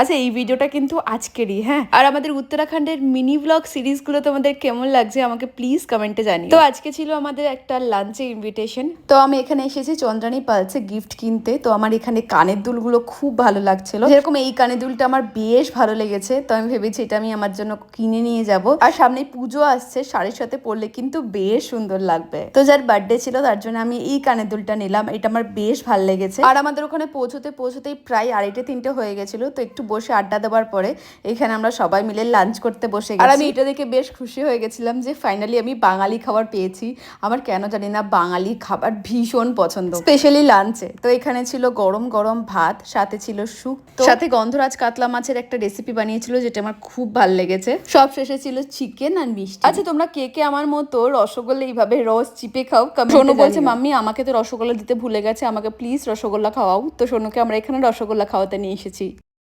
আচ্ছা, এই ভিডিওটা কিন্তু আজকেরই, হ্যাঁ। আর আমাদের উত্তরাখণ্ডের মিনি ব্লগ সিরিজগুলো তোমাদের কেমন লাগছে আমাকে প্লিজ কমেন্টে জানিও। তো আজকে ছিল আমাদের একটা লাঞ্চে ইনভিটেশন। তো আমি এখানে এসেছি চন্দ্রানী পালসে গিফট কিনতে। তো আমার এখানে কানের দুলগুলো খুব ভালো লাগছিল, যেরকম এই কানের দুলটা আমার বেশ ভালো লেগেছে। তো আমি ভেবেছি এটা আমি আমার জন্য কিনে নিয়ে যাব। আর সামনে পুজো আসছে, শাড়ির সাথে পরলে কিন্তু বেশ সুন্দর লাগবে। তো যার বার্থডে ছিল তার জন্য আমি এই কানের দুলটা নিলাম, এটা আমার বেশ ভালো লেগেছে। আর আমাদের ওখানে পৌঁছতেই প্রায় 2:30-3টে হয়ে গেছিল। তো একটু বসে আড্ডা দেওয়ার পরে এখানে আমরা সবাই মিলে লাঞ্চ করতে বসে গেছি। আর আমি এটা দেখে বেশ খুশি হয়ে গেছিলাম যে ফাইনালি আমি বাঙালি খাবার পেয়েছি। আমার কেন জানি না বাঙালি খাবার ভীষণ পছন্দ, স্পেশালি লাঞ্চে। তো এখানে ছিল গরম গরম ভাত, সাথে ছিল শুক্তো, সাথে গন্ধরাজ কাতলা মাছের একটা রেসিপি বানিয়েছিল যেটা আমার খুব ভালো লেগেছে। সব শেষে ছিল চিকেন আর মিষ্টি। আচ্ছা, তোমরা কে কে আমার মতো রসগোল্লা এইভাবে রস চিপে খাও? সোনু বলছে মাম্মি আমাকে তো রসগোল্লা দিতে ভুলে গেছে, আমাকে প্লিজ রসগোল্লা খাওয়াও। তো সোনুকে আমরা এখানে রসগোল্লা খাওয়াতে নিয়ে এসেছি।